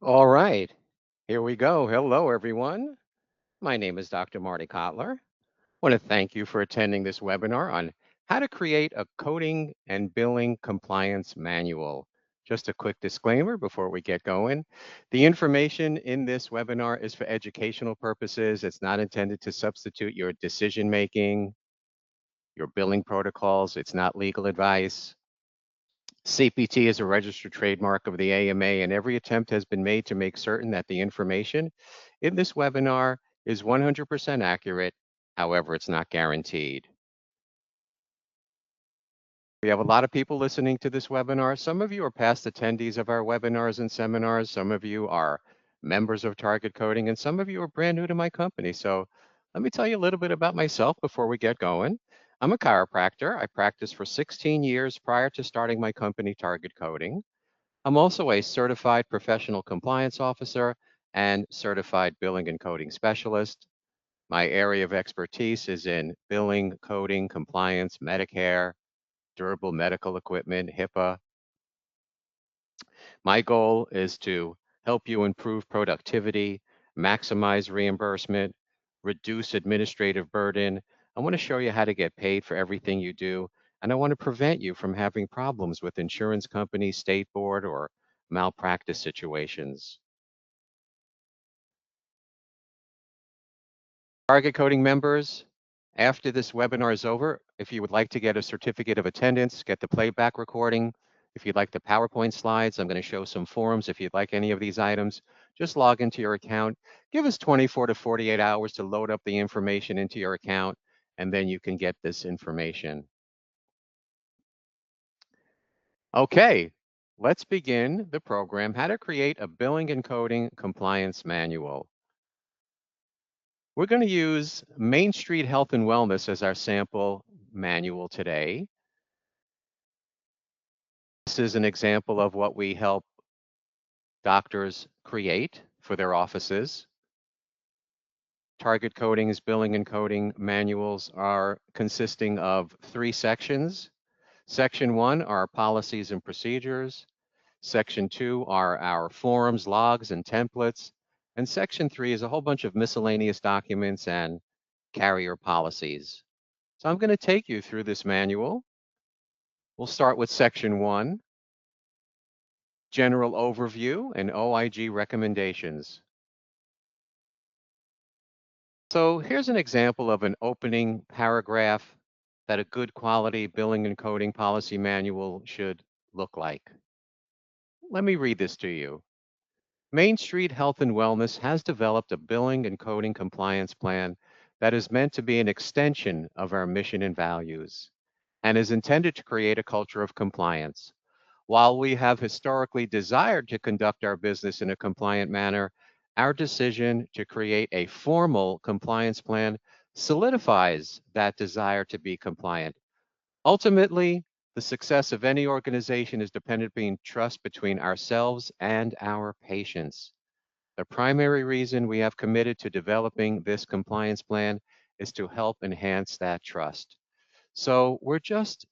All right, here we go. Hello, everyone. My name is Dr. Marty Kotler. I want to thank you for attending this webinar on how to create a coding and billing compliance manual. Just a quick disclaimer before we get going. The information in this webinar is for educational purposes. It's not intended to substitute your decision making, your billing protocols. It's not legal advice. CPT is a registered trademark of the AMA, and every attempt has been made to make certain that the information in this webinar is 100% accurate. However, it's not guaranteed. We have a lot of people listening to this webinar. Some of you are past attendees of our webinars and seminars. Some of you are members of Target Coding, and some of you are brand new to my company. So let me tell you a little bit about myself before we get going. I'm a chiropractor. I practiced for 16 years prior to starting my company, Target Coding. I'm also a certified professional compliance officer and certified billing and coding specialist. My area of expertise is in billing, coding, compliance, Medicare, durable medical equipment, HIPAA. My goal is to help you improve productivity, maximize reimbursement, reduce administrative burden. I want to show you how to get paid for everything you do, and I want to prevent you from having problems with insurance companies, state board, or malpractice situations. Target Coding members, after this webinar is over, if you would like to get a certificate of attendance, get the playback recording, if you'd like the PowerPoint slides, I'm going to show some forums. If you'd like any of these items, just log into your account. Give us 24 to 48 hours to load up the information into your account, and then you can get this information. Okay, let's begin the program, how to create a billing and coding compliance manual. We're going to use Main Street Health and Wellness as our sample manual today. This is an example of what we help doctors create for their offices. Target Coding's billing and coding manuals are consisting of 3 sections. Section 1 are policies and procedures. Section 2 are our forms, logs, and templates. And Section 3 is a whole bunch of miscellaneous documents and carrier policies. So I'm going to take you through this manual. We'll start with Section 1, General Overview and OIG Recommendations. So here's an example of an opening paragraph that a good quality billing and coding policy manual should look like. Let me read this to you. Main Street Health and Wellness has developed a billing and coding compliance plan that is meant to be an extension of our mission and values and is intended to create a culture of compliance. While we have historically desired to conduct our business in a compliant manner, our decision to create a formal compliance plan solidifies that desire to be compliant. Ultimately, the success of any organization is dependent on trust between ourselves and our patients. The primary reason we have committed to developing this compliance plan is to help enhance that trust. So we're just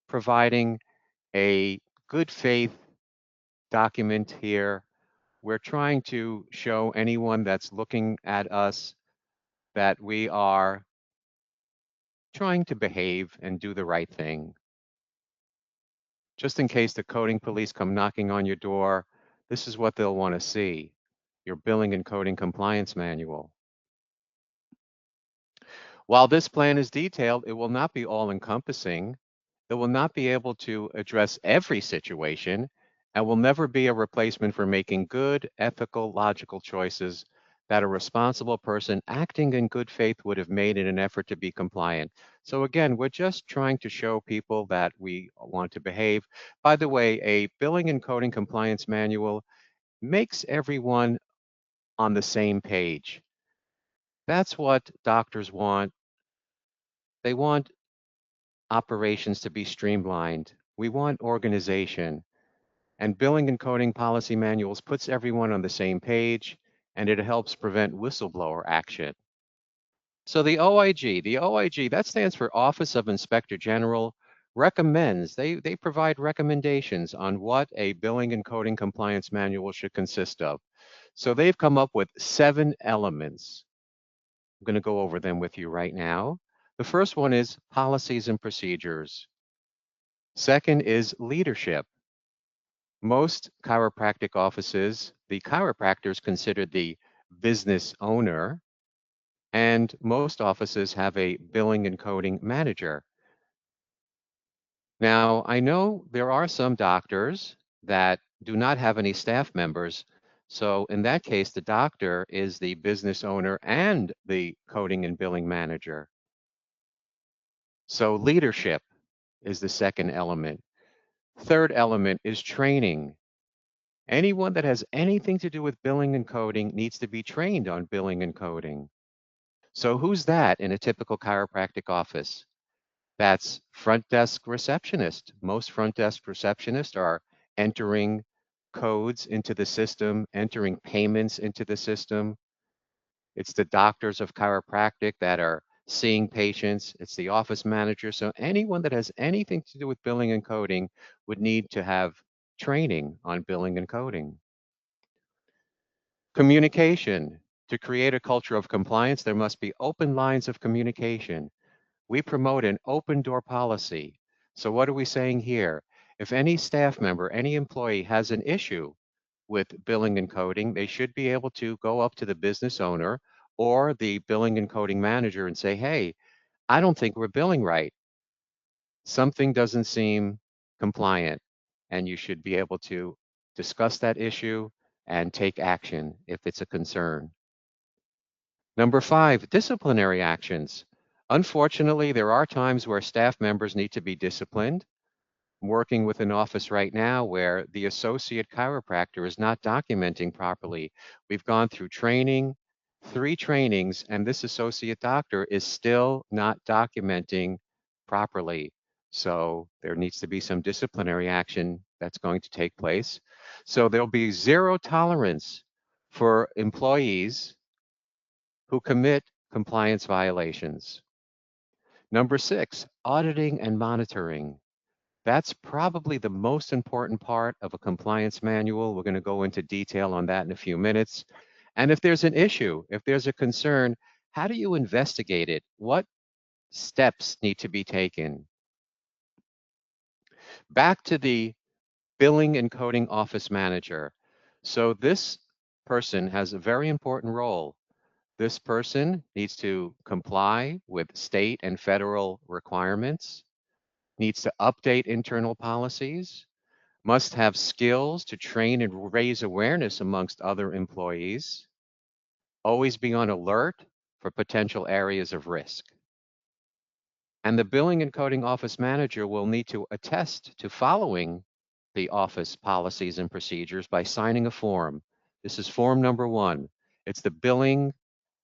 providing a good faith document here. We're trying to show anyone that's looking at us that we are trying to behave and do the right thing. Just in case the coding police come knocking on your door, this is what they'll want to see, your billing and coding compliance manual. While this plan is detailed, it will not be all-encompassing. It will not be able to address every situation and will never be a replacement for making good, ethical, logical choices that a responsible person acting in good faith would have made in an effort to be compliant. So again, we're just trying to show people that we want to behave. By the way, a billing and coding compliance manual makes everyone on the same page. That's what doctors want. They want operations to be streamlined. We want organization. And billing and coding policy manuals puts everyone on the same page, and it helps prevent whistleblower action. So the OIG, that stands for Office of Inspector General, recommends, they provide recommendations on what a billing and coding compliance manual should consist of. So they've come up with 7 elements. I'm going to go over them with you right now. The first one is policies and procedures. Second is leadership. Most chiropractic offices, the chiropractor is considered the business owner, and most offices have a billing and coding manager. Now, I know there are some doctors that do not have any staff members. So in that case, the doctor is the business owner and the coding and billing manager. So leadership is the second element. Third element is training. Anyone that has anything to do with billing and coding needs to be trained on billing and coding. So who's that in a typical chiropractic office? That's front desk receptionist. Most front desk receptionists are entering codes into the system, entering payments into the system. It's the doctors of chiropractic that are seeing patients. It's the office manager. So anyone that has anything to do with billing and coding would need to have training on billing and coding. Communication. To create a culture of compliance, there must be open lines of communication. We promote an open door policy. So what are we saying here? If any staff member, any employee has an issue with billing and coding, they should be able to go up to the business owner or the billing and coding manager and say, hey, I don't think we're billing right. Something doesn't seem compliant, and you should be able to discuss that issue and take action if it's a concern. Number 5, disciplinary actions. Unfortunately, there are times where staff members need to be disciplined. I'm working with an office right now where the associate chiropractor is not documenting properly. We've gone through training, 3 trainings, and this associate doctor is still not documenting properly. So there needs to be some disciplinary action that's going to take place. So there'll be zero tolerance for employees who commit compliance violations. Number 6, auditing and monitoring. That's probably the most important part of a compliance manual. We're going to go into detail on that in a few minutes. And if there's an issue, if there's a concern, how do you investigate it? What steps need to be taken? Back to the billing and coding office manager. So this person has a very important role. This person needs to comply with state and federal requirements, needs to update internal policies, must have skills to train and raise awareness amongst other employees, always be on alert for potential areas of risk. And the billing and coding office manager will need to attest to following the office policies and procedures by signing a form. This is form number 1. It's the billing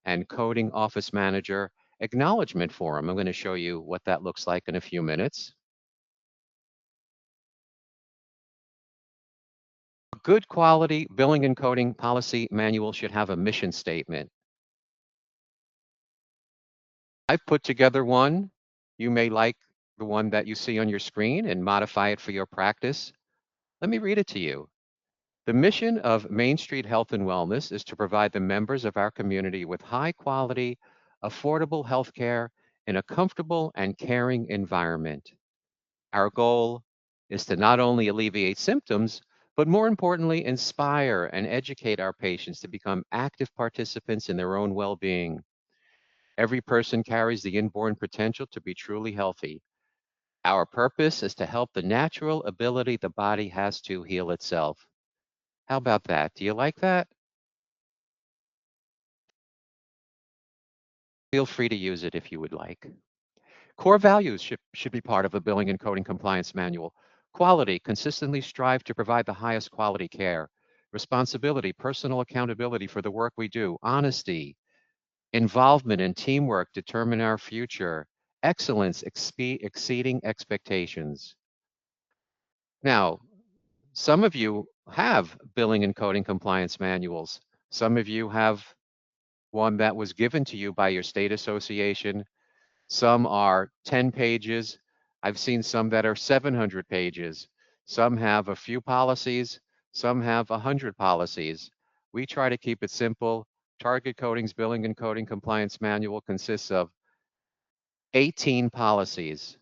and coding office manager acknowledgement form. I'm going to show you what that looks like in a few minutes. A good quality billing and coding policy manual should have a mission statement. I've put together one. You may like the one that you see on your screen and modify it for your practice. Let me read it to you. The mission of Main Street Health and Wellness is to provide the members of our community with high quality, affordable health care in a comfortable and caring environment. Our goal is to not only alleviate symptoms, but more importantly, inspire and educate our patients to become active participants in their own well-being. Every person carries the inborn potential to be truly healthy. Our purpose is to help the natural ability the body has to heal itself. How about that? Do you like that? Feel free to use it if you would like. Core values should be part of a billing and coding compliance manual. Quality, consistently strive to provide the highest quality care. Responsibility, personal accountability for the work we do. Honesty, involvement and teamwork determine our future. Excellence, exceeding expectations. Now, some of you have billing and coding compliance manuals. Some of you have one that was given to you by your state association. Some are 10 pages. I've seen some that are 700 pages. Some have a few policies, some have 100 policies. We try to keep it simple. Target Coding's Billing and Coding Compliance Manual consists of 18 policies.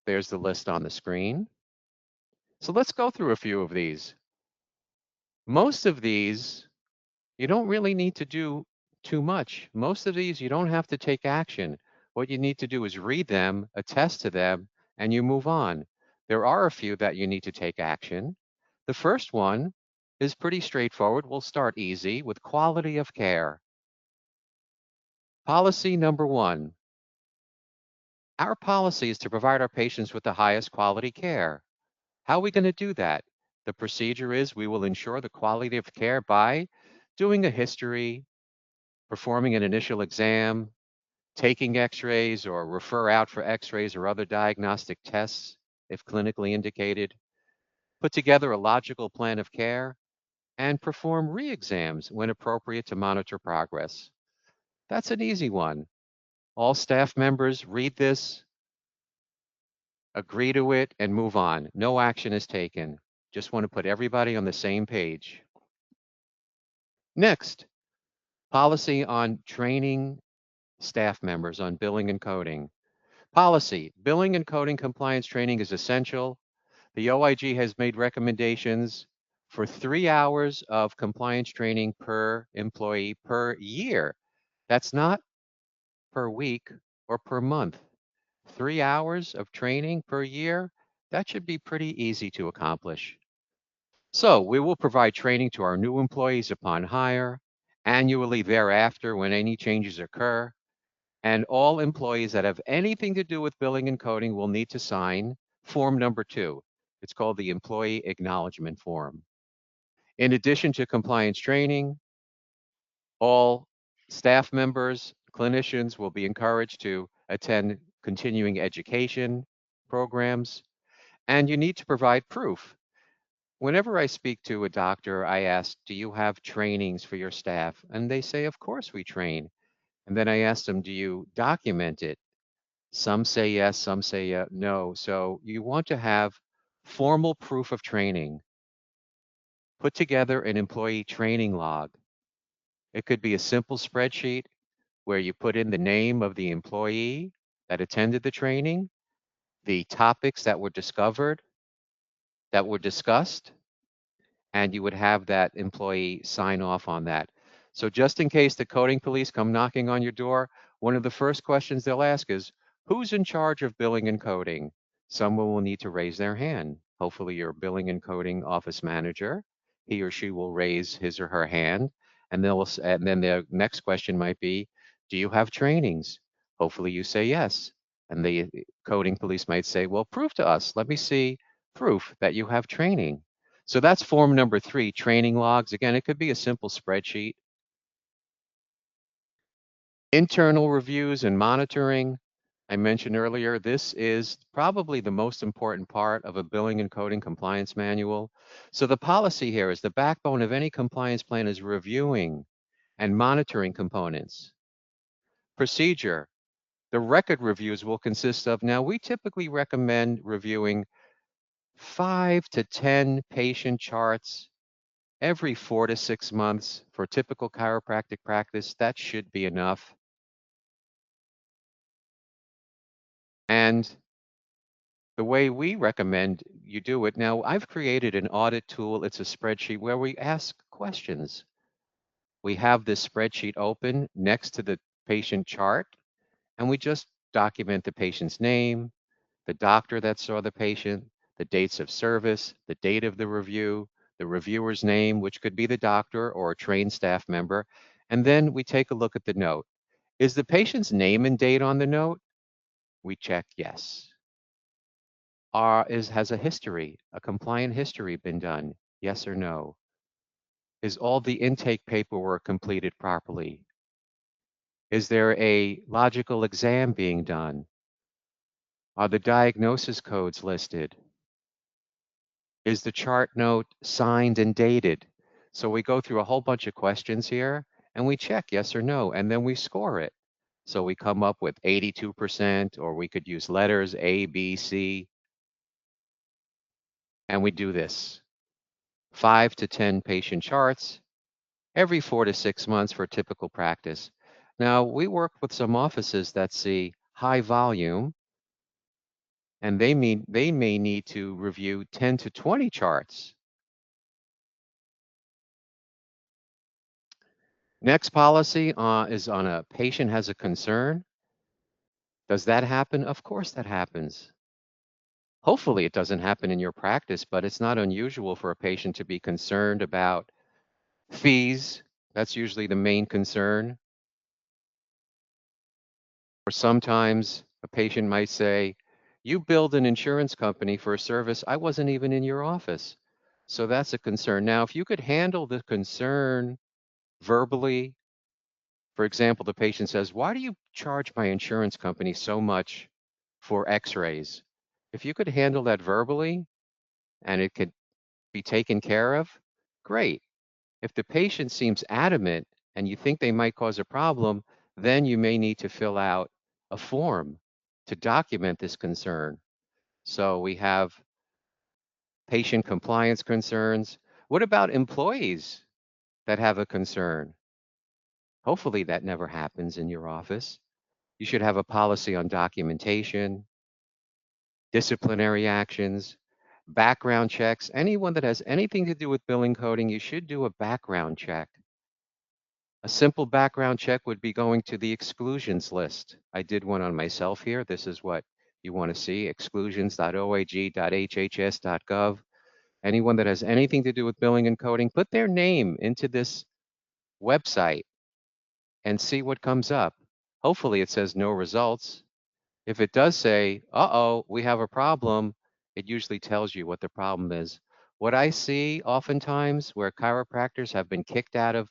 There's the list on the screen. So let's go through a few of these. Most of these, you don't really need to do too much. Most of these, you don't have to take action. What you need to do is read them, attest to them, and you move on. There are a few that you need to take action. The first one is pretty straightforward. We'll start easy with quality of care. Policy number one. Our policy is to provide our patients with the highest quality care. How are we going to do that? The procedure is we will ensure the quality of care by doing a history, performing an initial exam, taking x-rays or refer out for x-rays or other diagnostic tests if clinically indicated, put together a logical plan of care, and perform re-exams when appropriate to monitor progress. That's an easy one. All staff members read this, agree to it, and move on. No action is taken. Just want to put everybody on the same page. Next, policy on training staff members on billing and coding. Policy, billing and coding compliance training is essential. The OIG has made recommendations for 3 hours of compliance training per employee per year. That's not per week or per month. 3 hours of training per year, that should be pretty easy to accomplish. So we will provide training to our new employees upon hire, annually thereafter when any changes occur, and all employees that have anything to do with billing and coding will need to sign form number 2. It's called the Employee Acknowledgement Form. In addition to compliance training, all staff members, clinicians will be encouraged to attend continuing education programs, and you need to provide proof. Whenever I speak to a doctor, I ask, do you have trainings for your staff? And they say, of course we train. And then I ask them, do you document it? Some say yes, some say no. So you want to have formal proof of training. Put together an employee training log. It could be a simple spreadsheet where you put in the name of the employee that attended the training, the topics that were discovered, that were discussed, and you would have that employee sign off on that. So just in case the coding police come knocking on your door, one of the first questions they'll ask is, who's in charge of billing and coding? Someone will need to raise their hand. Hopefully your billing and coding office manager, he or she will raise his or her hand, and then the next question might be, do you have trainings? Hopefully you say yes. And the coding police might say, well, prove to us. Let me see proof that you have training. So that's form number 3, training logs. Again, it could be a simple spreadsheet. Internal reviews and monitoring. I mentioned earlier, this is probably the most important part of a billing and coding compliance manual. So the policy here is the backbone of any compliance plan is reviewing and monitoring components. Procedure. The record reviews will consist of, now we typically recommend reviewing 5 to 10 patient charts every 4 to 6 months for typical chiropractic practice. That should be enough. And the way we recommend you do it, now I've created an audit tool. It's a spreadsheet where we ask questions. We have this spreadsheet open next to the patient chart, and we just document the patient's name, the doctor that saw the patient, the dates of service, the date of the review, the reviewer's name, which could be the doctor or a trained staff member. And then we take a look at the note. Is the patient's name and date on the note? We check yes. Has a history, a compliant history been done? Yes or no? Is all the intake paperwork completed properly? Is there a logical exam being done? Are the diagnosis codes listed? Is the chart note signed and dated? So we go through a whole bunch of questions here and we check yes or no, and then we score it. So we come up with 82%, or we could use letters A, B, C, and we do this 5 to 10 patient charts every 4 to 6 months for typical practice. Now, we work with some offices that see high volume, and they may need to review 10 to 20 charts. Next policy is on a patient has a concern. Does that happen? Of course that happens. Hopefully it doesn't happen in your practice, but it's not unusual for a patient to be concerned about fees. That's usually the main concern. Or sometimes a patient might say, you billed an insurance company for a service I wasn't even in your office. So that's a concern. Now, if you could handle the concern verbally, for example, the patient says, why do you charge my insurance company so much for x-rays? If you could handle that verbally and it could be taken care of, great. If the patient seems adamant and you think they might cause a problem, then you may need to fill out a form to document this concern. So we have patient compliance concerns. What about employees that have a concern? Hopefully that never happens in your office. You should have a policy on documentation, disciplinary actions, background checks. Anyone that has anything to do with billing coding, you should do a background check. A simple background check would be going to the exclusions list. I did one on myself here. This is what you want to see, exclusions.oag.hhs.gov. Anyone that has anything to do with billing and coding, put their name into this website and see what comes up. Hopefully it says no results. If it does say, uh-oh, we have a problem, it usually tells you what the problem is. What I see oftentimes where chiropractors have been kicked out of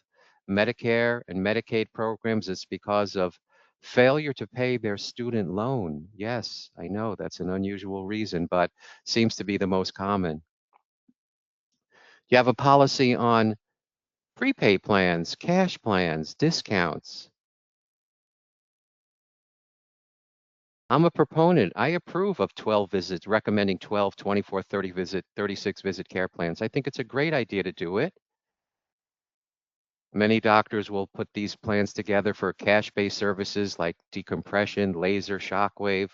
Medicare and Medicaid programs is because of failure to pay their student loan. Yes, I know that's an unusual reason, but seems to be the most common. You have a policy on prepay plans, cash plans, discounts. I'm a proponent. I approve of 12 visits, recommending 12, 24, 30 visit, 36 visit care plans. I think it's a great idea to do it. Many doctors will put these plans together for cash-based services like decompression, laser, shockwave.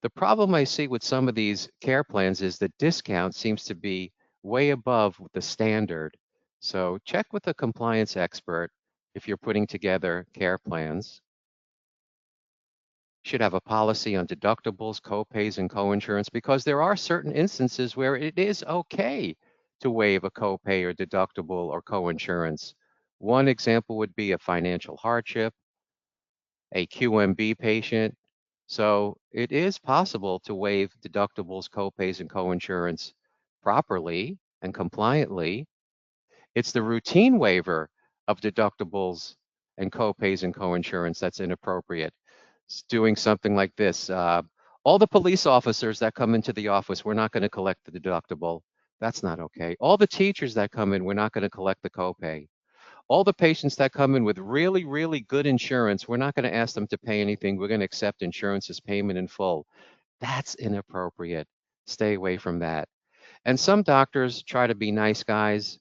The problem I see with some of these care plans is the discount seems to be way above the standard. So check with a compliance expert if you're putting together care plans. Should have a policy on deductibles, copays, and coinsurance because there are certain instances where it is okay to waive a copay or deductible or coinsurance. One example would be a financial hardship, a QMB patient. So it is possible to waive deductibles, copays, and coinsurance properly and compliantly. It's the routine waiver of deductibles and copays and coinsurance that's inappropriate. Doing something like this. All the police officers that come into the office, we're not going to collect the deductible. That's not okay. All the teachers that come in, we're not going to collect the copay. All the patients that come in with really, really good insurance, we're not going to ask them to pay anything. We're going to accept insurance as payment in full. That's inappropriate. Stay away from that. And some doctors try to be nice guys.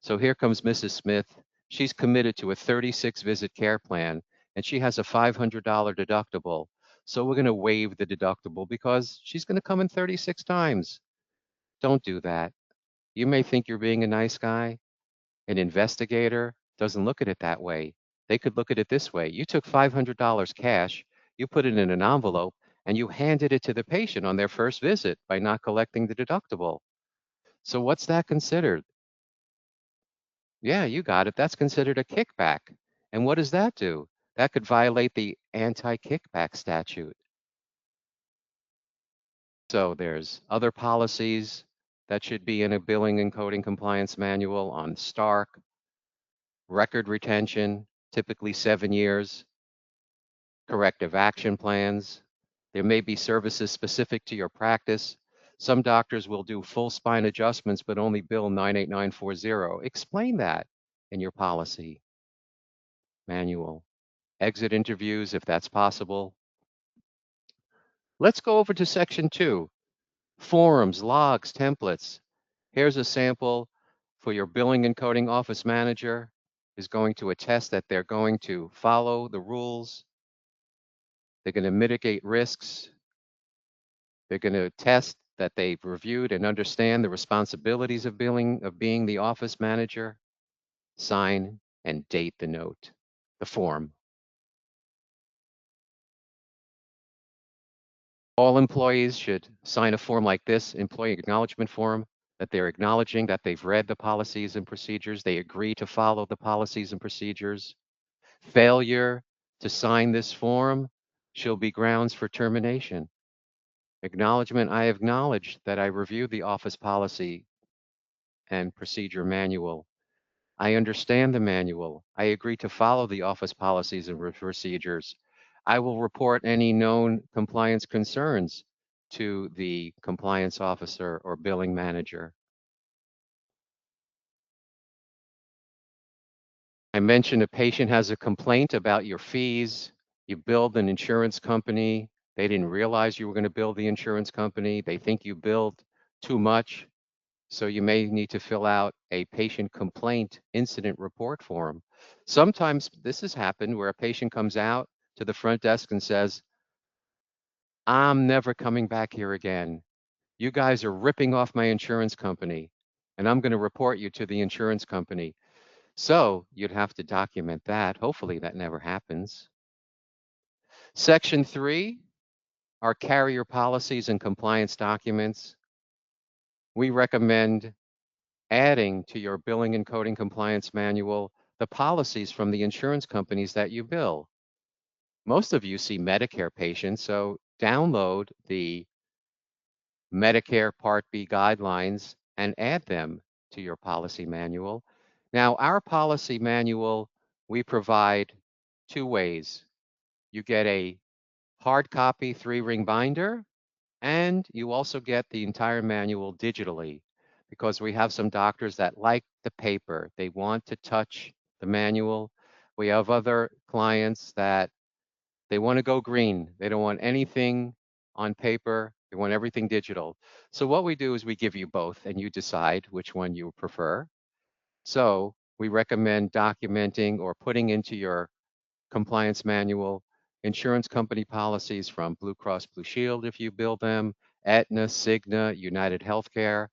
So here comes Mrs. Smith. She's committed to a 36 visit care plan and she has a $500 deductible. So we're going to waive the deductible because she's going to come in 36 times. Don't do that. You may think you're being a nice guy. An investigator doesn't look at it that way. They could look at it this way. You took $500 cash, you put it in an envelope, and you handed it to the patient on their first visit by not collecting the deductible. So what's that considered? Yeah, you got it. That's considered a kickback. And what does that do? That could violate the anti-kickback statute. So there's other policies that should be in a billing and coding compliance manual on Stark, record retention, typically 7 years, corrective action plans. There may be services specific to your practice. Some doctors will do full spine adjustments, but only bill 98940. Explain that in your policy manual. exit interviews if that's possible. Let's go over to section 2, forms, logs, templates. Here's a sample for your billing and coding office manager is going to attest that they're going to follow the rules. They're going to mitigate risks. They're going to test that they've reviewed and understand the responsibilities of billing, of being the office manager. Sign and date the note, the form. All employees should sign a form like this, employee acknowledgement form, that they're acknowledging that they've read the policies and procedures. They agree to follow the policies and procedures. Failure to sign this form shall be grounds for termination. Acknowledgement, I acknowledge that I reviewed the office policy and procedure manual. I understand the manual. I agree to follow the office policies and procedures. I will report any known compliance concerns to the compliance officer or billing manager. I mentioned a patient has a complaint about your fees. You billed an insurance company. They didn't realize you were going to bill the insurance company. They think you billed too much. So you may need to fill out a patient complaint incident report form. Sometimes this has happened where a patient comes out to the front desk and says, I'm never coming back here again. You guys are ripping off my insurance company, and I'm going to report you to the insurance company. So you'd have to document that. Hopefully that never happens. Section 3 are carrier policies and compliance documents. We recommend adding to your billing and coding compliance manual the policies from the insurance companies that you bill. Most of you see Medicare patients, so download the Medicare Part B guidelines and add them to your policy manual. Now, our policy manual, we provide two ways. You get a hard copy 3-ring binder, and you also get the entire manual digitally because we have some doctors that like the paper. They want to touch the manual. We have other clients that they want to go green. They don't want anything on paper. They want everything digital. So what we do is we give you both and you decide which one you prefer. So we recommend documenting or putting into your compliance manual, insurance company policies from Blue Cross Blue Shield if you bill them, Aetna, Cigna, United Healthcare.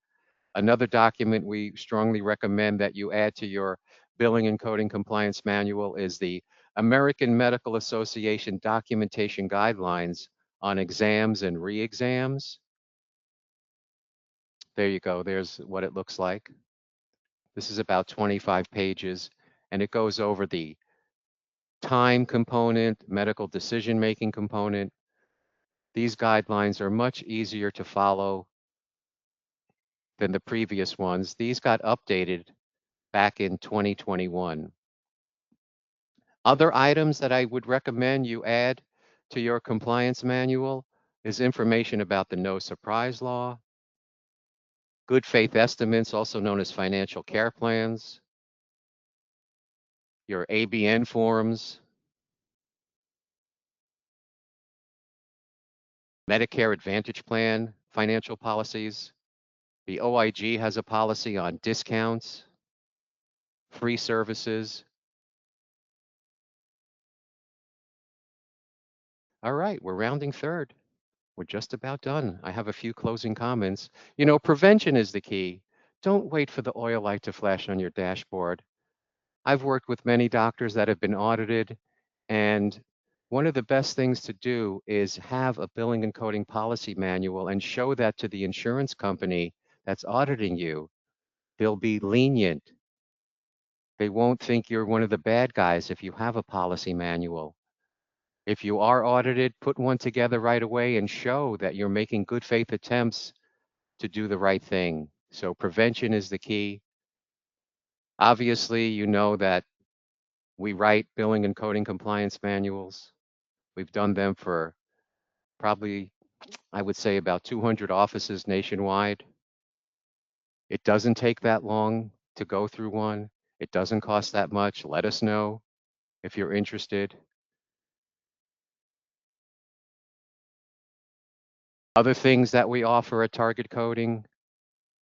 Another document we strongly recommend that you add to your billing and coding compliance manual is the American Medical Association documentation guidelines on exams and re-exams. There you go. There's what it looks like. This is about 25 pages, and it goes over the time component, medical decision-making component. These guidelines are much easier to follow than the previous ones. These got updated back in 2021. Other items that I would recommend you add to your compliance manual is information about the no surprise law, good faith estimates, also known as financial care plans, your ABN forms, Medicare Advantage Plan financial policies. The OIG has a policy on discounts, free services. All right, we're rounding third. We're just about done. I have a few closing comments. You know, prevention is the key. Don't wait for the oil light to flash on your dashboard. I've worked with many doctors that have been audited, and one of the best things to do is have a billing and coding policy manual and show that to the insurance company that's auditing you. They'll be lenient. They won't think you're one of the bad guys if you have a policy manual. If you are audited, put one together right away and show that you're making good faith attempts to do the right thing. So prevention is the key. Obviously, you know that we write billing and coding compliance manuals. We've done them for probably, I would say, about 200 offices nationwide. It doesn't take that long to go through one. It doesn't cost that much. Let us know if you're interested. Other things that we offer at Target Coding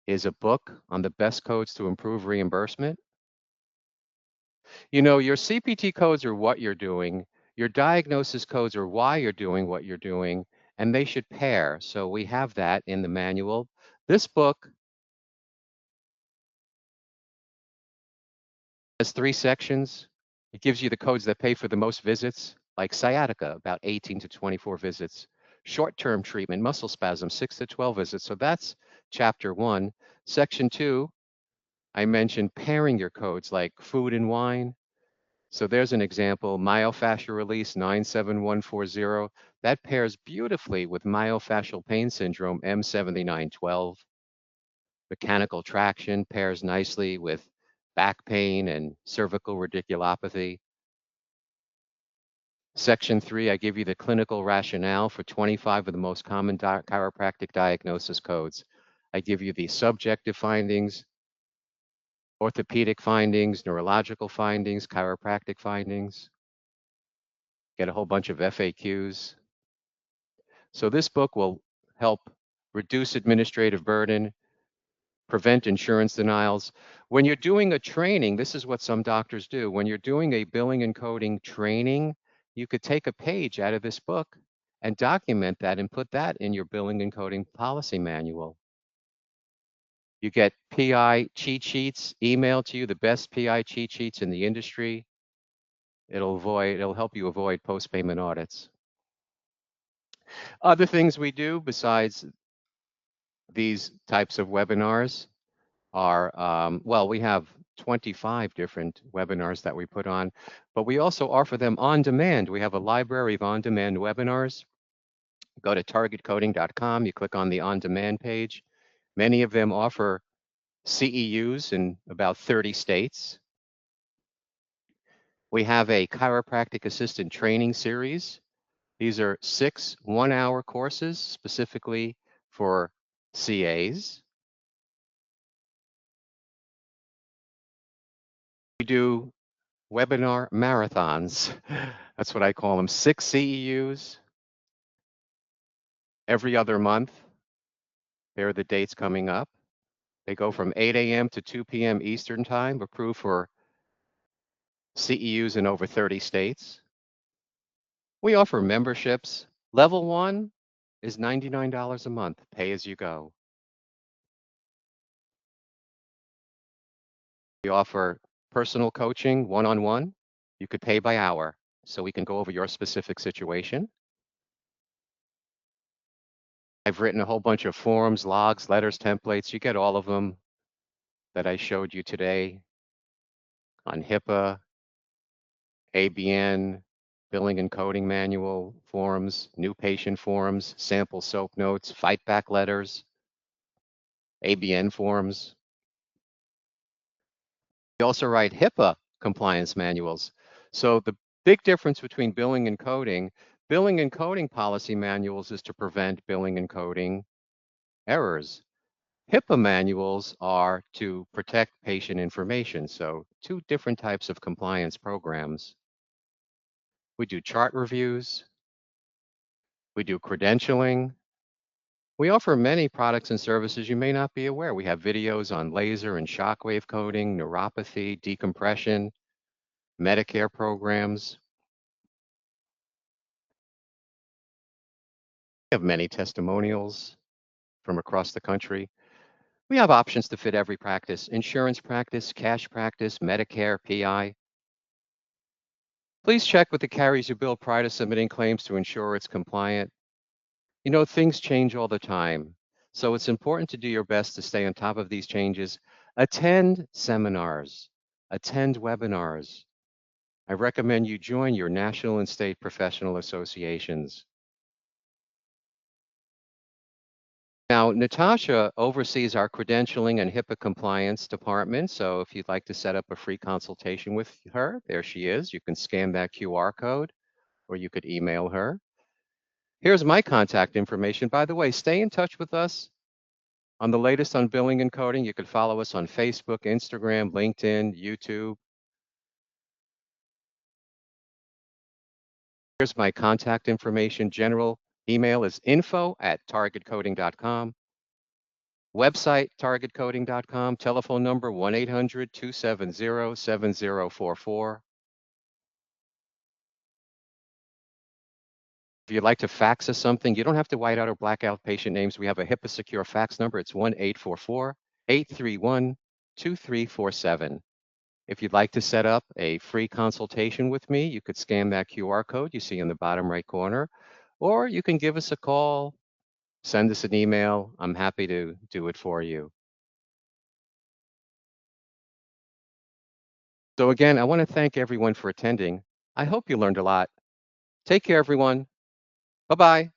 is a book on the best codes to improve reimbursement. You know, your CPT codes are what you're doing, your diagnosis codes are why you're doing what you're doing, and they should pair. So we have that in the manual. This book has 3 sections. It gives you the codes that pay for the most visits, like sciatica, about 18 to 24 visits. Short-term treatment, muscle spasm, 6 to 12 visits. So that's chapter 1. Section 2, I mentioned pairing your codes like food and wine. So there's an example, myofascial release 97140. That pairs beautifully with myofascial pain syndrome M7912. Mechanical traction pairs nicely with back pain and cervical radiculopathy. Section 3, I give you the clinical rationale for 25 of the most common chiropractic diagnosis codes. I give you the subjective findings, orthopedic findings, neurological findings, chiropractic findings. Get a whole bunch of FAQs. So this book will help reduce administrative burden, prevent insurance denials. When you're doing a training, this is what some doctors do. When you're doing a billing and coding training, you could take a page out of this book and document that and put that in your billing and coding policy manual. You get PI cheat sheets emailed to you, the best PI cheat sheets in the industry. It'll help you avoid post-payment audits. Other things we do besides these types of webinars are, well, we have 25 different webinars that we put on, but we also offer them on demand. We have a library of on-demand webinars. Go to targetcoding.com, you click on the on-demand page. Many of them offer CEUs in about 30 states. We have a chiropractic assistant training series. These are 6 one-hour courses specifically for CAs. We do webinar marathons. That's what I call them. 6 CEUs every other month. There are the dates coming up. They go from 8 a.m. to 2 p.m. Eastern Time, approved for CEUs in over 30 states. We offer memberships. Level 1 is $99 a month, pay as you go. We offer personal coaching one-on-one. You could pay by hour, so we can go over your specific situation. I've written a whole bunch of forms, logs, letters, templates. You get all of them that I showed you today on HIPAA, ABN, billing and coding manual forms, new patient forms, sample SOAP notes, fight back letters, ABN forms. We also write HIPAA compliance manuals. So the big difference between billing and coding policy manuals is to prevent billing and coding errors. HIPAA manuals are to protect patient information. So 2 different types of compliance programs. We do chart reviews. We do credentialing. We offer many products and services you may not be aware. We have videos on laser and shockwave coding, neuropathy, decompression, Medicare programs. We have many testimonials from across the country. We have options to fit every practice: insurance practice, cash practice, Medicare, PI. Please check with the carriers you bill prior to submitting claims to ensure it's compliant. You know, things change all the time, so it's important to do your best to stay on top of these changes. Attend seminars, attend webinars. I recommend you join your national and state professional associations. Now, Natasha oversees our credentialing and HIPAA compliance department, so if you'd like to set up a free consultation with her, there she is. You can scan that QR code, or you could email her. Here's my contact information. By the way, stay in touch with us on the latest on billing and coding. You can follow us on Facebook, Instagram, LinkedIn, YouTube. Here's my contact information, general Email is info@targetcoding.com. Website, targetcoding.com. Telephone number, 1-800-270-7044. If you'd like to fax us something, you don't have to white out or black out patient names. We have a HIPAA secure fax number. It's 1-844-831-2347. If you'd like to set up a free consultation with me, you could scan that QR code you see in the bottom right corner, or you can give us a call, send us an email. I'm happy to do it for you. So again, I want to thank everyone for attending. I hope you learned a lot. Take care, everyone. Bye-bye.